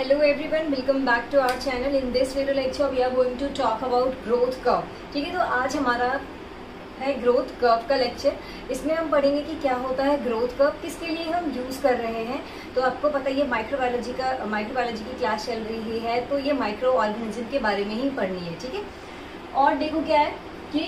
Hello everyone, welcome back to our channel. In this video lecture we are going to talk about growth curve. ठीक है, तो आज हमारा है growth curve का लेक्चर। इसमें हम पढ़ेंगे कि क्या होता है ग्रोथ कर्व, किसके लिए हम यूज कर रहे हैं। तो आपको पता ही है माइक्रोबायोलॉजी की क्लास चल रही है, तो ये माइक्रो ऑर्गेनिज्म के बारे में ही पढ़नी है। ठीक है, और देखो क्या है कि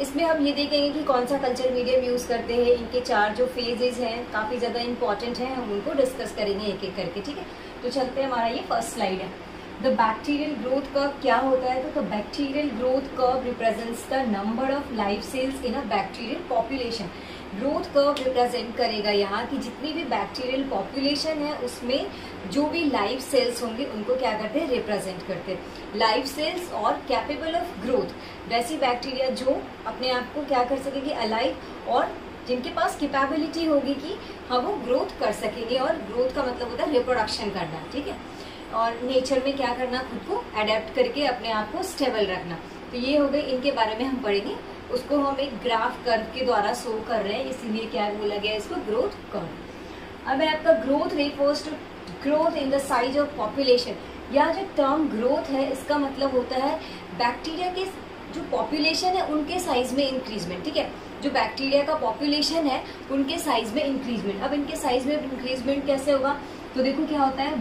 इसमें हम ये देखेंगे कि कौन सा कल्चर मीडियम यूज करते हैं, इनके चार जो फेजेस हैं काफी ज्यादा इंपॉर्टेंट हैं, हम उनको डिस्कस करेंगे एक एक करके। ठीक है, तो चलते हैं, हमारा ये फर्स्ट स्लाइड है। द बैक्टीरियल ग्रोथ कर्व क्या होता है? तो bacterial growth curve represents the number of life cells in a bacterial population. Growth curve represent करेगा यहाँ की जितनी भी बैक्टीरियल पॉपुलेशन है उसमें जो भी लाइफ सेल्स होंगे उनको क्या करते हैं, रिप्रेजेंट करते हैं। लाइफ सेल्स और कैपेबल ऑफ ग्रोथ, वैसी बैक्टीरिया जो अपने आप को क्या कर सकेगी, अलाइव, और जिनके पास कैपेबिलिटी होगी कि हाँ वो ग्रोथ कर सकेंगे। और ग्रोथ का मतलब होता है रिप्रोडक्शन करना। ठीक है, और नेचर में क्या करना, खुद को अडेप्ट करके अपने आप को स्टेबल रखना। तो ये हो गई, इनके बारे में हम पढ़ेंगे। उसको हम एक ग्राफ कर्व के द्वारा शो कर रहे हैं, इसीलिए क्या बोला गया इसको, ग्रोथ कर्व। अब आपका growth refers to growth in the size of population. या जो टर्म ग्रोथ है इसका मतलब होता है बैक्टीरिया के जो पॉपुलेशन है उनके साइज में इंक्रीजमेंट। ठीक है, जो बैक्टीरिया का पॉपुलेशन है उनके साइज में इंक्रीजमेंट। अब इनके साइज में इंक्रीजमेंट कैसे होगा, तो देखो क्या होता है,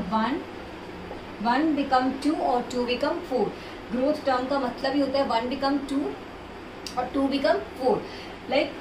1 बिकम 2 और 2 बिकम 4। ग्रोथ टर्म का मतलब ही होता है 1 बिकम 2 और 2 बिकम 4। लाइक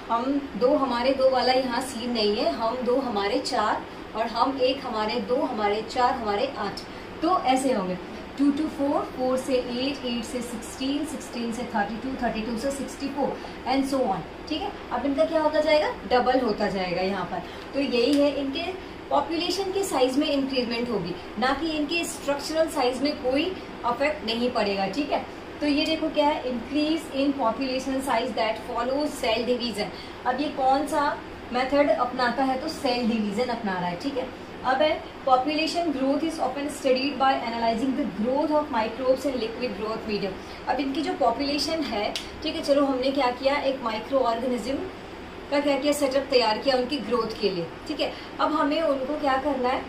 हमारे दो वाला यहाँ सीन नहीं है, हम 2 हमारे 4 और हम 1 हमारे 2 हमारे 4 हमारे 8। तो ऐसे होंगे 2 to 4, 4 से 8, 8 से 16, 16 से 32, 32 से 64 एंड सो ऑन। ठीक है, अब इनका क्या होता जाएगा, डबल होता जाएगा यहाँ पर। तो यही है, इनके पॉपुलेशन के साइज में इंक्रीजमेंट होगी, ना कि इनके स्ट्रक्चरल साइज में कोई अफेक्ट नहीं पड़ेगा। ठीक है, तो ये देखो क्या है, increase in population size that follows cell division. अब ये कौन सा मेथड अपनाता है, तो सेल डिवीजन अपना रहा है। ठीक है, अब है population growth is often studied by analysing the growth of microbes in liquid growth medium. अब इनकी जो पॉपुलेशन है, ठीक है, चलो हमने क्या किया, एक माइक्रो ऑर्गेनिज्म का क्या किया, सेटअप तैयार किया उनकी ग्रोथ के लिए। ठीक है, अब हमें उनको क्या करना है,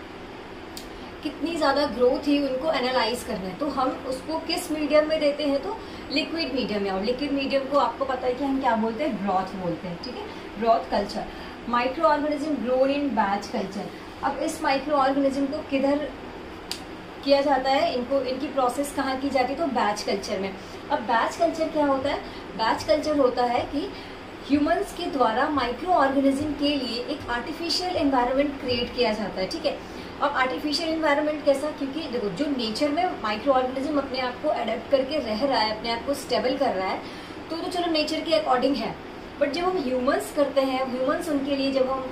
कितनी ज्यादा ग्रोथ ही उनको एनालाइज करना है। तो हम उसको किस मीडियम में देते हैं, तो लिक्विड मीडियम में। और लिक्विड मीडियम को आपको पता है कि हम क्या बोलते हैं, ब्रॉथ बोलते हैं। ठीक है, broth culture. Micro organism grown in batch culture. अब इस माइक्रो ऑर्गेनिज्म को किधर किया जाता है, इनकी प्रोसेस कहाँ की जाती है, तो बैच कल्चर में। अब बैच कल्चर क्या होता है, बैच कल्चर होता है कि ह्यूमंस के द्वारा माइक्रो ऑर्गेनिज्म के लिए एक आर्टिफिशियल एनवायरनमेंट क्रिएट किया जाता है। ठीक है, अब आर्टिफिशियल एनवायरनमेंट कैसा, क्योंकि देखो जो नेचर में माइक्रो ऑर्गेनिज्म अपने आप को अडेप्ट करके रह रहा है, अपने आप को स्टेबल कर रहा है, तो चलो नेचर के अकॉर्डिंग है। बट जब हम ह्यूमंस करते हैं, ह्यूमंस उनके लिए जब हम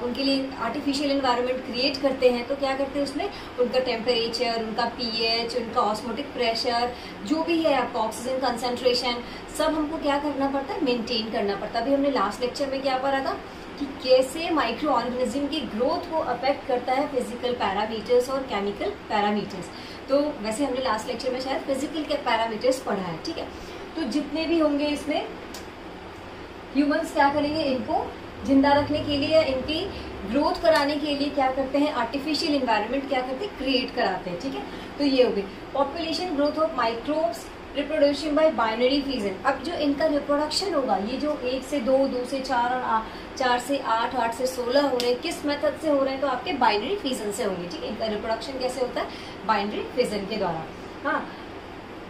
उनके लिए आर्टिफिशियल एनवायरनमेंट क्रिएट करते हैं, तो क्या करते हैं उसमें उनका टेम्परेचर, उनका पीएच, उनका ऑस्मोटिक प्रेशर, जो भी है आपका ऑक्सीजन कंसंट्रेशन, सब हमको क्या करना पड़ता है, मेंटेन करना पड़ता है। अभी हमने लास्ट लेक्चर में क्या पढ़ा था कि कैसे माइक्रो ऑर्गेनिज्म की ग्रोथ को अफेक्ट करता है फिजिकल पैरामीटर्स और केमिकल पैरामीटर्स। तो वैसे हमने लास्ट लेक्चर में शायद फिजिकल के पैरामीटर्स पढ़ा है। ठीक है, तो जितने भी होंगे इसमें ह्यूमंस क्या करेंगे, इनको जिंदा रखने के लिए, इनकी ग्रोथ कराने के लिए क्या करते हैं, आर्टिफिशियल एनवायरनमेंट क्या करते हैं, क्रिएट कराते हैं। ठीक है, तो ये हो गई population growth of microbes reproduction by binary fission. अब जो इनका रिप्रोडक्शन होगा, ये जो 1 से 2, 2 से 4 और 4 से 8, 8 से 16 हो रहे हैं, किस मेथड से हो रहे हैं, तो आपके बाइनरी फिजन से होंगे। ठीक है, इनका रिप्रोडक्शन कैसे होता है, बाइनरी फिजन के द्वारा। हाँ,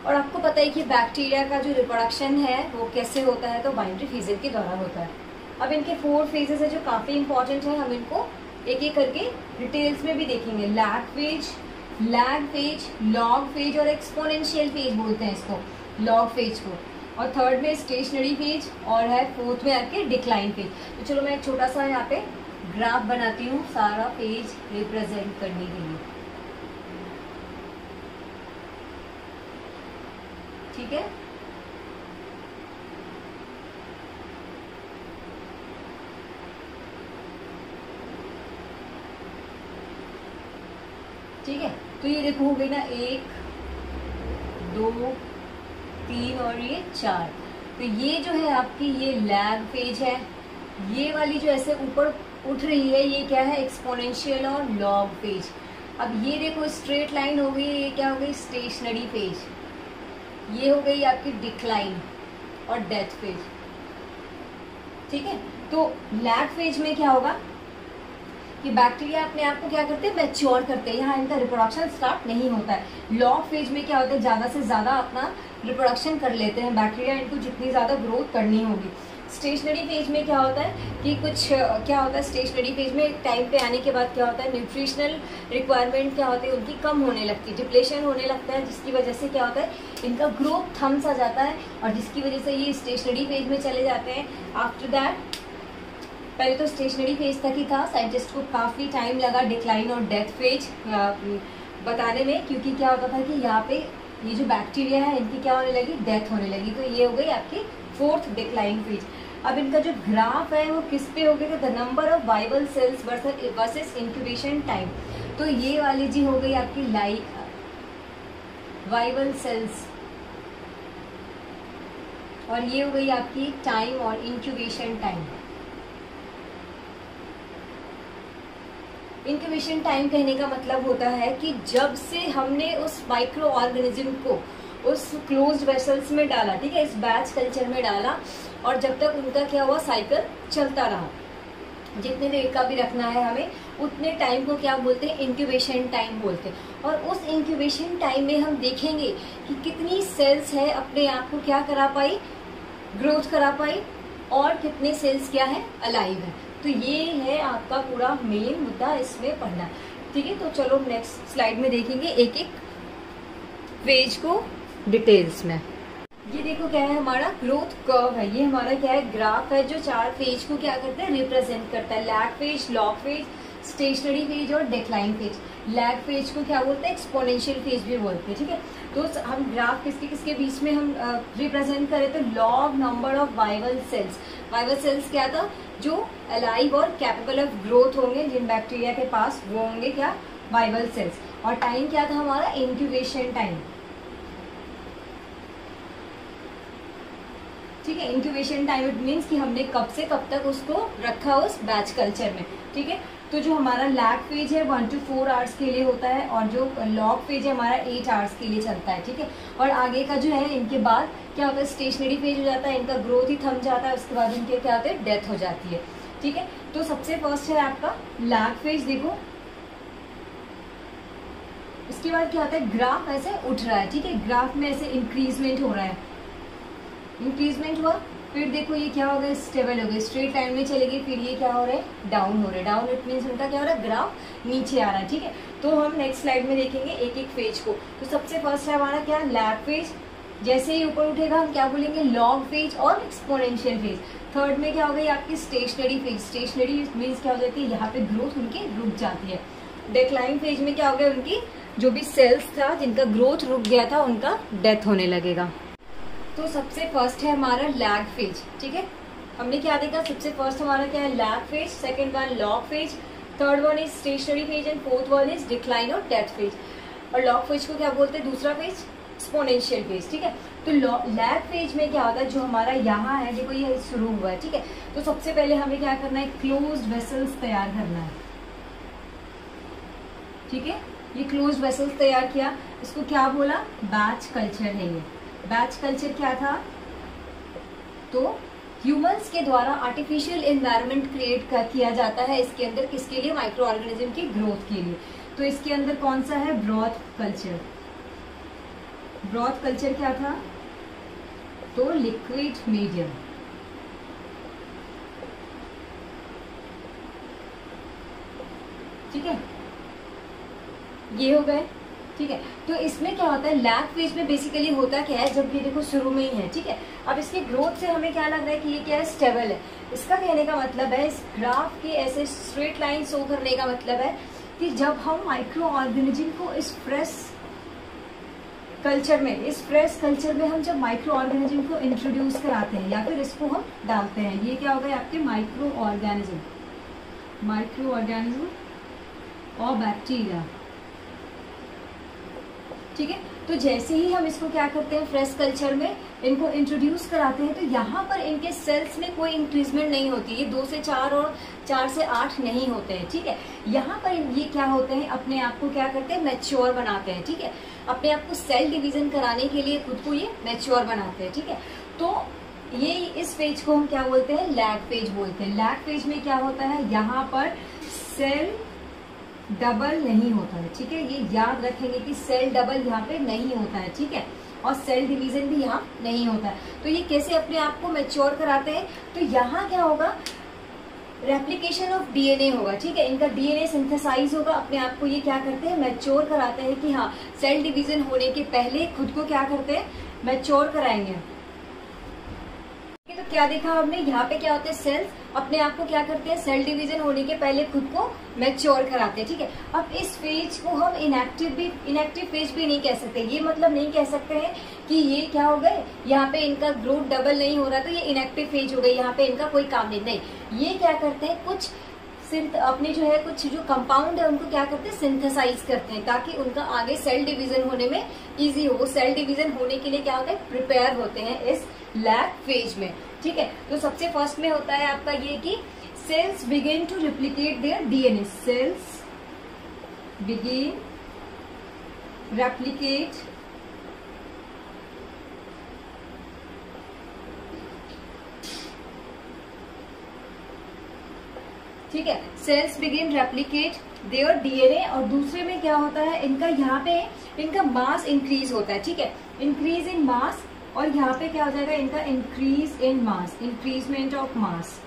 और आपको पता है कि बैक्टीरिया का जो रिप्रोडक्शन है वो कैसे होता है, तो बाइनरी फिजन के द्वारा होता है। अब इनके 4 फेजेस है जो काफी इंपॉर्टेंट है, हम इनको एक एक करके डिटेल्स में भी देखेंगे। लैग फेज, लॉग फेज और एक्सपोनेंशियल फेज बोलते हैं इसको, लॉग फेज को। और थर्ड में स्टेशनरी फेज और है फोर्थ में आपके डिक्लाइन फेज। तो चलो मैं एक छोटा सा यहाँ पे ग्राफ बनाती हूँ सारा फेज रिप्रेजेंट करने के लिए। ठीक है, ठीक है, तो ये देखो हो गई ना, 1 2 3 और ये 4। तो ये जो है आपकी ये लैग फेज है, ये वाली जो ऐसे ऊपर उठ रही है ये क्या है, एक्सपोनेंशियल और लॉग फेज। अब ये देखो स्ट्रेट लाइन हो गई, ये क्या हो गई स्टेशनरी फेज, ये हो गई आपकी डिक्लाइन और डेथ फेज। ठीक है, तो लैग फेज में क्या होगा कि बैक्टीरिया अपने आप को क्या करते हैं, मैच्योर करते हैं, यहाँ इनका रिप्रोडक्शन स्टार्ट नहीं होता है। लॉग फेज में क्या होता है, ज़्यादा से ज़्यादा अपना रिप्रोडक्शन कर लेते हैं बैक्टीरिया, इनको जितनी ज़्यादा ग्रोथ करनी होगी। स्टेशनरी फेज में क्या होता है कि कुछ क्या होता है, स्टेशनरी फेज में टाइम पे आने के बाद क्या होता है, न्यूट्रिशनल रिक्वायरमेंट क्या होती है उनकी कम होने लगती है, डिप्लेशन होने लगता है, जिसकी वजह से क्या होता है इनका ग्रोथ थम सा जाता है, और जिसकी वजह से ये स्टेशनरी फेज में चले जाते हैं। आफ्टर दैट पहले तो स्टेशनरी फेज तक ही था, साइंटिस्ट को काफ़ी टाइम लगा डिक्लाइन और डेथ फेज बताने में, क्योंकि क्या होता था कि यहाँ पे ये जो बैक्टीरिया है इनकी क्या होने लगी, डेथ होने लगी। तो ये हो गई आपकी फोर्थ डिक्लाइन फेज। अब इनका जो ग्राफ है वो किस पे हो गया, the number of viable cells versus incubation time. तो ये वाली जी हो गई आपकी वाइबल सेल्स, और ये हो गई आपकी टाइम और इंक्यूबेशन टाइम। इंक्यूबेशन टाइम कहने का मतलब होता है कि जब से हमने उस माइक्रो ऑर्गेनिज्म को उस क्लोज्ड वेसल्स में डाला, ठीक है, इस बैच कल्चर में डाला, और जब तक उनका क्या हुआ साइकिल चलता रहा, जितने देर का भी रखना है हमें उतने टाइम को क्या बोलते हैं, इंक्यूबेशन टाइम बोलते हैं। और उस इंक्यूबेशन टाइम में हम देखेंगे कि कितनी सेल्स है अपने आप को क्या करा पाई, ग्रोथ करा पाई, और कितने सेल्स क्या है अलाइव है। तो ये है आपका पूरा मेन मुद्दा इसमें पढ़ना। ठीक है, तो चलो नेक्स्ट स्लाइड में देखेंगे एक एक फेज को डिटेल्स में। ये देखो क्या है, हमारा ग्रोथ कर्व है, ये हमारा क्या है ग्राफ है, जो 4 फेज को क्या करता है, रिप्रेजेंट करता है। Lag phase, log phase, stationary phase और डिक्लाइन फेज। लैग फेज को क्या बोलते हैं, एक्सपोनेंशियल फेज भी बोलते हैं। ठीक है, तो हम ग्राफ किसके किसके बीच में हम रिप्रेजेंट करें, तो log number of viable cells. Viable cells क्या था, जो अलाइव और कैपेबल ऑफ ग्रोथ होंगे, जिन बैक्टीरिया के पास वो होंगे क्या, वाइबल सेल्स। और टाइम क्या था हमारा, इंक्यूबेशन टाइम। ठीक है, इंक्यूबेशन टाइम इट मीन्स कि हमने कब से कब तक उसको रखा उस बैच कल्चर में। ठीक है, तो जो हमारा लैग फेज है 1 to 4 आवर्स के लिए होता है, और जो लॉग फेज है हमारा 8 आवर्स के लिए चलता है। ठीक है, और आगे का जो है इनके बाद क्या होता है, स्टेशनरी फेज हो जाता है, इनका ग्रोथ ही थम जाता है, उसके बाद इनके क्या होते हैं, डेथ हो जाती है। ठीक है, तो सबसे फर्स्ट है आपका लैग फेज। देखो इसके बाद क्या होता है, ग्राफ ऐसे उठ रहा है। ठीक है, ग्राफ में ऐसे इंक्रीजमेंट हो रहा है, इंक्रीजमेंट हुआ, फिर देखो ये क्या हो गया, स्टेबल हो गई, स्ट्रेट लाइन में चलेगी, फिर ये क्या हो रहा है, डाउन हो रहा है। डाउन इट मीन्स उनका क्या हो रहा है, ग्राफ नीचे आ रहा है। ठीक है, तो हम नेक्स्ट स्लाइड में देखेंगे एक एक फेज को। तो सबसे फर्स्ट है हमारा क्या, लैग फेज। जैसे ही ऊपर उठेगा हम क्या बोलेंगे, लॉग फेज और एक्सपोनेंशियल फेज। थर्ड में क्या हो गई आपकी स्टेशनरी फेज। स्टेशनरी मीन्स क्या हो जाती है, यहाँ पे ग्रोथ उनकी रुक जाती है। डिक्लाइन फेज में क्या हो गया, उनकी जो भी सेल्स था जिनका ग्रोथ रुक गया था उनका डेथ होने लगेगा। तो सबसे फर्स्ट है हमारा लैग फेज। ठीक है, हमने क्या देखा, सबसे फर्स्ट हमारा क्या है, lag phase, second one log phase, third one is stationary phase and fourth one is decline और डेथ फेज। और लॉग फेज को क्या बोलते हैं, दूसरा फेज एक्सपोनेंशियल फेज। ठीक है, तो लैग फेज में क्या होता है, जो हमारा यहाँ है देखो ये शुरू हुआ है। ठीक है, तो सबसे पहले हमें क्या करना है, क्लोज्ड वेसल्स तैयार करना है। ठीक है, ये क्लोज्ड वेसल्स तैयार किया, इसको क्या बोला, बैच कल्चर है। ये बैच कल्चर क्या था, तो ह्यूमंस के द्वारा आर्टिफिशियल एनवायरनमेंट क्रिएट किया जाता है इसके अंदर, किसके लिए, माइक्रो ऑर्गेनिज्म की ग्रोथ के लिए। तो इसके अंदर कौन सा है, ब्रॉथ कल्चर। ब्रॉथ कल्चर क्या था, तो लिक्विड मीडियम। ठीक है, ये हो गए। ठीक है, तो इसमें क्या होता है, लैग फेज में बेसिकली होता क्या है, जब ये देखो शुरू में ही है। ठीक है, अब इसकी ग्रोथ से हमें क्या लग रहा है कि ये क्या है, स्टेबल है। इसका कहने का मतलब है, इस ग्राफ के ऐसे स्ट्रेट लाइन शो करने का मतलब है कि जब हम माइक्रो ऑर्गेनिज्म को इस फ्रेश कल्चर में हम जब माइक्रो ऑर्गेनिज्म को इंट्रोड्यूस कराते हैं या फिर इसको हम डालते हैं, ये क्या हो गए आपके माइक्रो ऑर्गेनिज्म और बैक्टीरिया। ठीक है, तो जैसे ही हम इसको क्या करते हैं फ्रेश कल्चर में इनको इंट्रोड्यूस कराते हैं तो यहाँ पर इनके सेल्स में कोई इंक्रीजमेंट नहीं होती, ये 2 से 4 और 4 से 8 नहीं होते हैं, ठीक है। यहाँ पर ये क्या होते हैं, अपने आप को क्या करते हैं, मैच्योर बनाते हैं, ठीक है। अपने आप को सेल डिवीजन कराने के लिए खुद को ये मैच्योर बनाते हैं, ठीक है। तो ये इस फेज को हम क्या बोलते हैं, लैग फेज बोलते हैं। लैग फेज में क्या होता है, यहाँ पर सेल डबल नहीं होता है, ठीक है। ये याद रखेंगे कि सेल डबल यहाँ पे नहीं होता है, ठीक है, और सेल डिवीजन भी यहाँ नहीं होता है। तो ये कैसे अपने आप को मैच्योर कराते हैं, तो यहाँ क्या होगा, रेप्लिकेशन ऑफ डीएनए होगा, ठीक है। इनका डीएनए सिंथेसाइज होगा, अपने आप को ये क्या करते हैं, मैच्योर कराते हैं कि हाँ सेल डिवीजन होने के पहले खुद को क्या करते हैं, मैच्योर कराएंगे। तो क्या देखा हमने, यहाँ पे क्या होते हैं, सेल्स अपने आप को क्या करते हैं, सेल डिवीजन होने के पहले खुद को मैच्योर कराते हैं, ठीक है। अब इस फेज को हम इनएक्टिव फेज भी नहीं कह सकते, ये मतलब नहीं कह सकते हैं कि ये क्या हो गए, यहाँ पे इनका ग्रोथ डबल नहीं हो रहा तो ये इनएक्टिव फेज हो गई, यहाँ पे इनका कोई काम नहीं। ये क्या करते हैं, कुछ अपने जो है कुछ जो कंपाउंड है उनको क्या करते हैं, सिंथेसाइज करते हैं ताकि उनका आगे सेल डिवीजन होने में इजी हो। वो सेल डिवीजन होने के लिए क्या होता है, प्रिपेयर होते हैं इस लैग फेज में, ठीक है। तो सबसे फर्स्ट में होता है आपका ये कि cells begin to replicate their DNA, cells begin replicate ठीक है, cells begin replicate their DNA. और दूसरे में क्या होता है, इनका यहाँ पे इनका मास इंक्रीज होता है, ठीक है, इंक्रीज इन मास। और यहाँ पे क्या हो जाएगा, इनका increase in mass, increment of mass,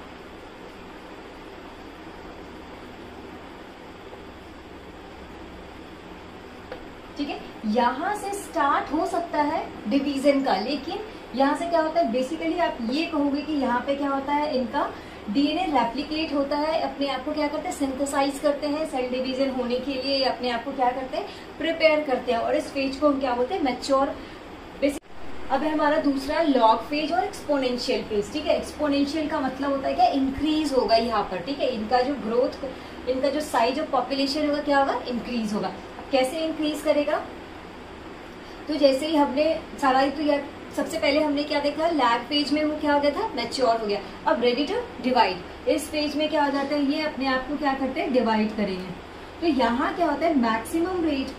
ठीक है। यहां से स्टार्ट हो सकता है डिवीजन का, लेकिन यहां से क्या होता है, बेसिकली आप ये कहोगे कि यहाँ पे क्या होता है, इनका डीएनए रेप्लिकेट होता है, अपने आप को क्या करते हैं, सिंथेसाइज करते हैं सेल डिवीजन होने के लिए, अपने आप को क्या करते हैं, प्रिपेयर करते हैं। और इस फेज को हम क्या बोलते हैं, मैच्योर। अब है हमारा दूसरा लॉग फेज और एक्सपोनेंशियल फेज, ठीक है। एक्सपोनेंशियल का मतलब होता है क्या, इंक्रीज होगा यहाँ पर, ठीक है। इनका जो ग्रोथ, इनका जो साइज ऑफ पॉपुलेशन होगा क्या होगा, इंक्रीज होगा। कैसे इंक्रीज करेगा, तो जैसे ही हमने सारा, तो यार सबसे पहले हमने क्या देखा, लैग फेज में वो क्या हो गया था, मैच्योर हो गया। अब रेडी टू डिवाइड, इस फेज में क्या हो जाता है, ये अपने आप को क्या करते हैं, डिवाइड करेंगे। तो यहाँ क्या होता है, मैक्सिमम रेट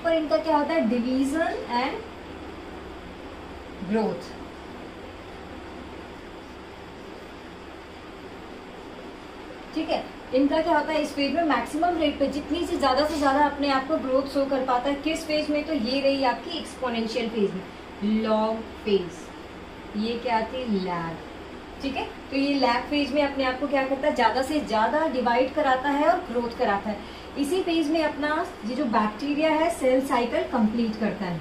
पर इनका क्या होता है, डिवीजन एंड ग्रोथ, ठीक है। इनका क्या होता है, इस फेज में मैक्सिमम रेट पे जितनी से ज्यादा अपने आप को ग्रोथ शो कर पाता है। किस फेज में, तो ये रही आपकी एक्सपोनेंशियल फेज में, लॉग फेज, ये क्या थी, लैग, ठीक है। तो ये लैग फेज में अपने आप को क्या करता है, ज्यादा से ज्यादा डिवाइड कराता है और ग्रोथ कराता है। इसी फेज में अपना ये जो बैक्टीरिया है सेल साइकिल कंप्लीट करता है,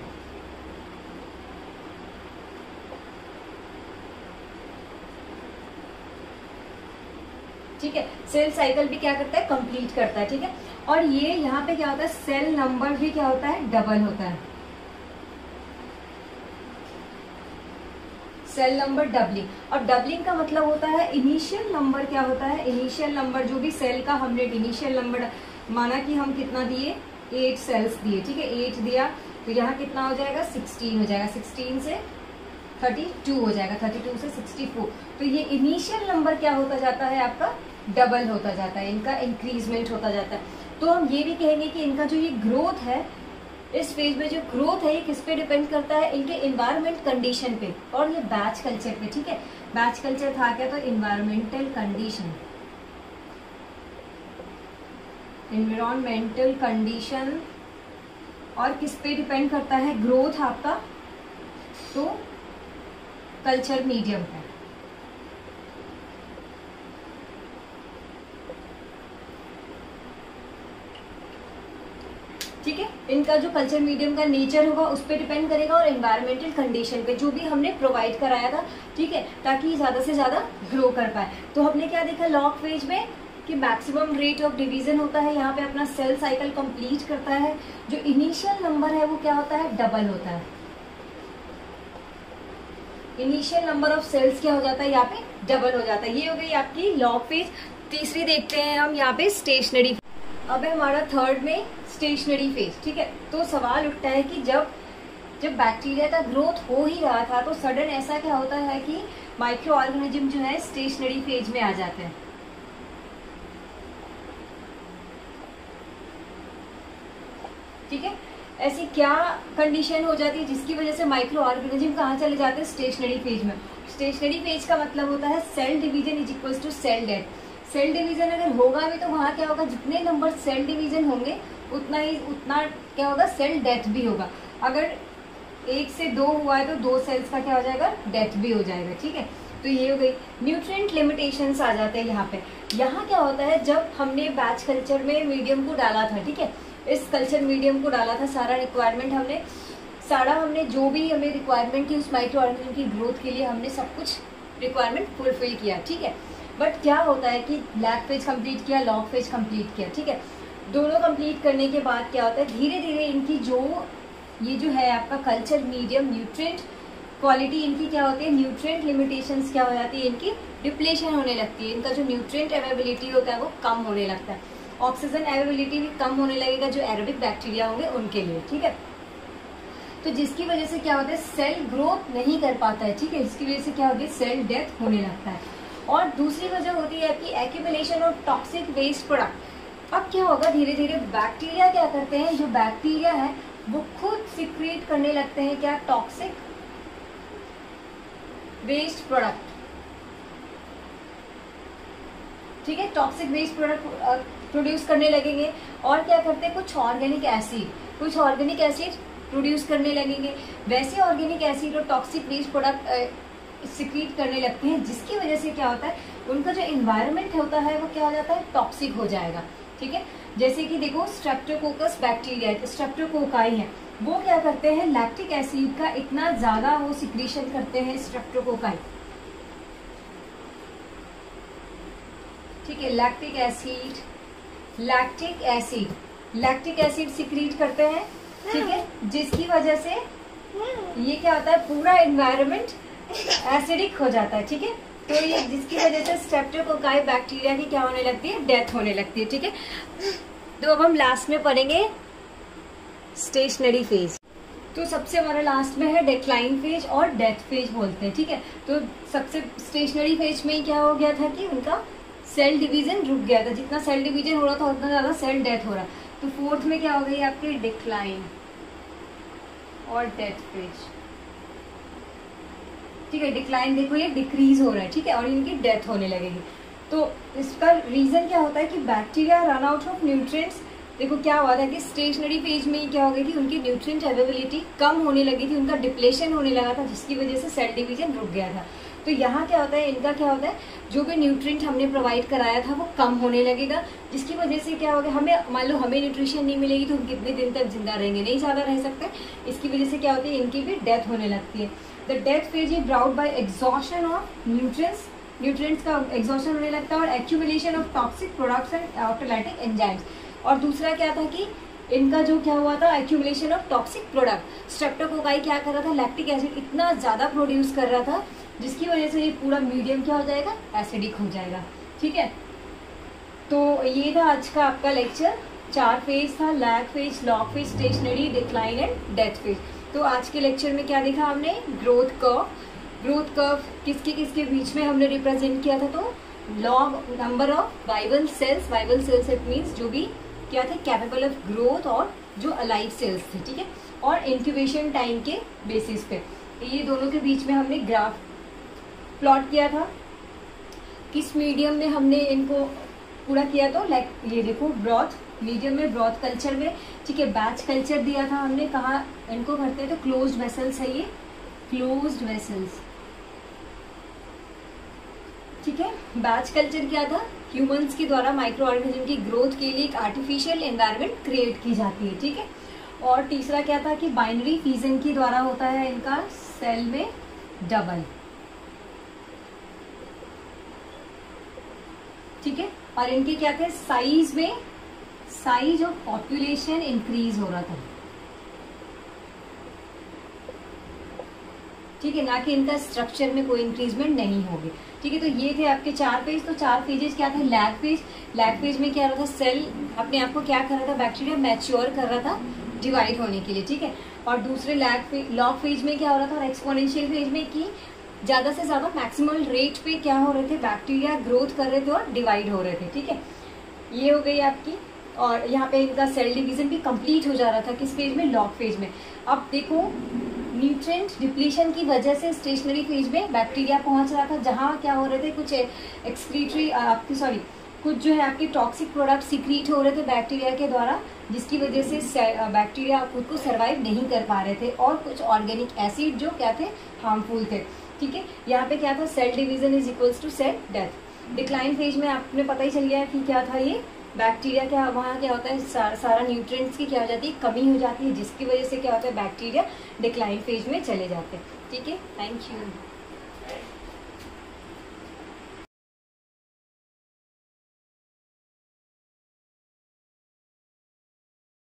ठीक है। सेल साइकिल भी क्या करता है, कंप्लीट करता है, ठीक है। और ये यहाँ पे क्या होता है, सेल नंबर भी क्या होता है, डबल होता है, सेल नंबर डबलिंग। और डबलिंग का मतलब होता है, इनिशियल नंबर क्या होता है, इनिशियल नंबर जो भी सेल का हमने इनिशियल नंबर माना कि हम कितना दिए, 8 सेल्स दिए, ठीक है, 8 दिया, तो यहाँ कितना हो जाएगा, 16 हो जाएगा, 16 से 32 हो जाएगा, 32 से 64। तो ये इनिशियल नंबर क्या होता जाता है, आपका डबल होता जाता है, इनका इंक्रीजमेंट होता जाता है। तो हम ये भी कहेंगे कि इनका जो ये ग्रोथ है, इस फेज में जो ग्रोथ है, ये किस पे डिपेंड करता है, इनके इन्वायरमेंट कंडीशन पे और ये बैच कल्चर पे, ठीक है। बैच कल्चर था क्या, तो इन्वायरमेंटल कंडीशन और किस पे डिपेंड करता है ग्रोथ आपका, तो कल्चर मीडियम पे, ठीक है। इनका जो कल्चर मीडियम का नेचर होगा उस पर डिपेंड करेगा और एनवायरमेंटल कंडीशन पे, जो भी हमने प्रोवाइड कराया था, ठीक है, ताकि ज्यादा से ज्यादा ग्रो कर पाए। तो हमने क्या देखा लॉग फेज में कि मैक्सिमम रेट ऑफ डिवीजन होता है, यहाँ पे अपना सेल साइकिल कंप्लीट करता है, जो इनिशियल नंबर है वो क्या होता है, डबल होता है, इनिशियल नंबर ऑफ सेल्स क्या हो जाता है, यहाँ पे डबल हो जाता है। ये हो गई आपकी लॉग फेज। तीसरी देखते हैं हम यहाँ पे स्टेशनरी। अब है हमारा थर्ड में स्टेशनरी फेज। ठीक है, तो सवाल उठता है कि जब बैक्टीरिया का ग्रोथ हो ही रहा था तो सडन ऐसा क्या होता है कि माइक्रो ऑर्गेनिज्म जो है स्टेशनरी फेज में आ जाते हैं। ठीक है, ऐसी क्या कंडीशन हो जाती है जिसकी वजह से माइक्रो ऑर्गेनिज्म कहाँ चले जाते हैं? स्टेशनरी फेज में। स्टेशनरी फेज का मतलब होता है cell division is equal to cell death. Cell division अगर होगा भी तो वहां क्या होगा, जितने नंबर सेल डिवीजन होंगे उतना क्या होगा, सेल डेथ भी होगा। अगर 1 से 2 हुआ है तो 2 सेल्स का क्या हो जाएगा, डेथ भी हो जाएगा। ठीक है, तो ये हो गई। न्यूट्रिएंट लिमिटेशंस आ जाते हैं यहाँ पे। यहाँ क्या होता है, जब हमने बैच कल्चर में मीडियम को डाला था, ठीक है, इस कल्चर मीडियम को डाला था, सारा रिक्वायरमेंट हमने जो भी हमें रिक्वायरमेंट थी उस माइक्रो ऑर्गेनिज्म की ग्रोथ के लिए हमने सब कुछ रिक्वायरमेंट फुलफिल किया। ठीक है, बट क्या होता है कि लैग फेज कंप्लीट किया, लॉग फेज कंप्लीट किया। ठीक है, दोनों कंप्लीट करने के बाद क्या होता है, धीरे धीरे इनकी ये जो है आपका कल्चर मीडियम न्यूट्रिएंट क्वालिटी इनकी क्या होती है, न्यूट्रिएंट लिमिटेशंस क्या हो जाती है, इनकी डिप्लेशन होने लगती है। इनका जो न्यूट्रिएंट अवेलेबिलिटी होता है वो कम होने लगता है। ऑक्सीजन अवेलेबिलिटी भी कम होने लगेगा जो एरोबिक बैक्टीरिया होंगे उनके लिए। ठीक है, तो जिसकी वजह से क्या होता है, सेल ग्रोथ नहीं कर पाता है। ठीक है, जिसकी वजह से क्या होती है, सेल डेथ होने लगता है। और दूसरी वजह होती है आपकी accumulation of toxic waste product. अब क्या होगा, धीरे धीरे बैक्टीरिया क्या करते हैं, जो बैक्टीरिया है वो खुद सिक्रीट करने लगते हैं क्या, टॉक्सिक वेस्ट प्रोडक्ट। ठीक है, टॉक्सिक वेस्ट प्रोडक्ट प्रोड्यूस करने लगेंगे। और क्या करते हैं, कुछ ऑर्गेनिक एसिड प्रोड्यूस करने लगेंगे। वैसे ऑर्गेनिक एसिड और टॉक्सिक वेस्ट प्रोडक्ट सिक्रीट करने लगते हैं, जिसकी वजह से क्या होता है, उनका जो एनवायरनमेंट होता है वो क्या हो जाता है, टॉक्सिक हो जाएगा। ठीक है, जैसे कि देखो स्ट्रेप्टोकोकस बैक्टीरिया, स्ट्रेप्टोकोकाई है, वो क्या करते हैं, लैक्टिक एसिड का इतना ज्यादा वो सिक्रीशन करते हैं स्ट्रेप्टोकोकाई। ठीक है, लैक्टिक एसिड सिक्रीट करते हैं। ठीक है, जिसकी वजह से ये क्या होता है, पूरा एनवायरनमेंट एसिडिक हो जाता है। ठीक है, तो ये जिसकी वजह से स्ट्रेप्टोकोकाई बैक्टीरिया की क्या होने लगती है, डेथ होने लगती है। ठीक है, तो अब हम लास्ट में पढ़ेंगे स्टेशनरी फेज। तो सबसे हमारा लास्ट में है डिक्लाइन फेज और डेथ फेज बोलते हैं। ठीक है, तो सबसे स्टेशनरी फेज में क्या हो गया था कि उनका सेल डिवीजन रुक गया था, जितना सेल डिवीजन हो रहा था उतना ज्यादा सेल डेथ हो रहा। तो फोर्थ में क्या हो गई आपके, डिक्लाइन और डेथ फेज। ठीक है, डिक्लाइन देखो ये डिक्रीज हो रहा है। ठीक है, और इनकी डेथ होने लगेगी। तो इसका रीजन क्या होता है कि bacteria run out of nutrients. देखो क्या हुआ था कि स्टेशनरी फेज में क्या हो गई थी, उनकी न्यूट्रिएंट अवेलेबिलिटी कम होने लगी थी, उनका डिप्लेशन होने लगा था, जिसकी वजह से सेल डिवीजन रुक गया था। तो यहाँ क्या होता है, इनका क्या होता है, जो भी न्यूट्रिएंट हमने प्रोवाइड कराया था वो कम होने लगेगा, जिसकी वजह से क्या होगा, हमें मान लो हमें न्यूट्रिशन नहीं मिलेगी तो हम कितने दिन तक जिंदा रहेंगे, नहीं ज्यादा रह सकते। इसकी वजह से क्या होती है, इनकी भी डेथ होने लगती है। The death phase is brought by exhaustion of nutrients का एग्जॉशन होने लगता है और accumulation of toxic products and autolytic enzymes. और दूसरा क्या था कि इनका जो क्या हुआ था, accumulation of toxic product. Streptococci क्या कर रहा था, लैक्टिक एसिड इतना ज्यादा प्रोड्यूस कर रहा था, जिसकी वजह से ये पूरा मीडियम क्या हो जाएगा, एसिडिक हो जाएगा। ठीक है, तो ये था आज का आपका लेक्चर। 4 फेज था, lag phase, log phase, stationary, decline and death phase. तो आज के लेक्चर में क्या देखा हमने, ग्रोथ कर्व किसके बीच में हमने रिप्रेजेंट किया था, तो log number of viable cells it means जो भी क्या थे, कैपेबल ऑफ ग्रोथ, और जो अलाइव सेल्स थे। ठीक है, और इंक्यूबेशन टाइम के बेसिस पे ये दोनों के बीच में हमने ग्राफ प्लॉट किया था, किस मीडियम में हमने इनको पूरा किया। तो लाइक ये देखो, ब्रॉथ मीडियम में, ब्रॉथ कल्चर में। ठीक है, बैच कल्चर दिया था हमने, कहाँ इनको करते हैं, तो क्लोज्ड वेसल्स है ये, क्लोज्ड वेसल्स। ठीक है, बैच कल्चर क्या था, ह्यूमंस के द्वारा माइक्रो ऑर्गेनिज्म की ग्रोथ के लिए एक आर्टिफिशियल एनवायरनमेंट क्रिएट की जाती है। ठीक है, और तीसरा क्या था कि बाइनरी फ्यूजन के द्वारा होता है इनका सेल में डबल। ठीक है, और इनके क्या थे, साइज ऑफ पॉपुलेशन इंक्रीज हो रहा था। ठीक है, ना कि इनका स्ट्रक्चर में कोई इंक्रीजमेंट नहीं होगी। ठीक है, तो ये थे आपके 4 फेज। तो 4 फेजेस क्या थे? Lag phase. लैग फेज में क्या हो रहा था? सेल अपने आप को क्या कर रहा था? बैक्टीरिया मैच्योर कर रहा था डिवाइड होने के लिए। ठीक है, और दूसरे लॉग फेज में क्या हो रहा था? और एक्सपोनेंशियल फेज में कि ज्यादा से ज्यादा मैक्सिमल रेट पे क्या हो रहे थे? बैक्टीरिया ग्रोथ कर रहे थे और डिवाइड हो रहे थे। ठीक है, ये हो गई आपकी। और यहाँ पे इनका सेल डिवीजन भी कंप्लीट हो जा रहा था किस फेज में? लॉग फेज में। अब देखो, न्यूट्रिएंट डिप्लीशन की वजह से स्टेशनरी फेज में बैक्टीरिया पहुंच रहा था, जहां क्या हो रहे थे? कुछ एक्सक्रीटरी कुछ जो है आपके टॉक्सिक प्रोडक्ट सीक्रीट हो रहे थे बैक्टीरिया के द्वारा, जिसकी वजह से बैक्टीरिया खुद को सर्वाइव नहीं कर पा रहे थे, और कुछ ऑर्गेनिक एसिड जो क्या थे? हार्मफुल थे। ठीक है, यहाँ पे क्या था? Cell division is equals to cell death. Decline phase में आपने पता ही चल गया कि क्या था ये बैक्टीरिया, क्या वहाँ क्या होता है? सारा न्यूट्रिएंट्स की क्या हो जाती है? कमी हो जाती है, जिसकी वजह से क्या होता है? बैक्टीरिया डिक्लाइन फेज में चले जाते हैं। ठीक है, थैंक यू।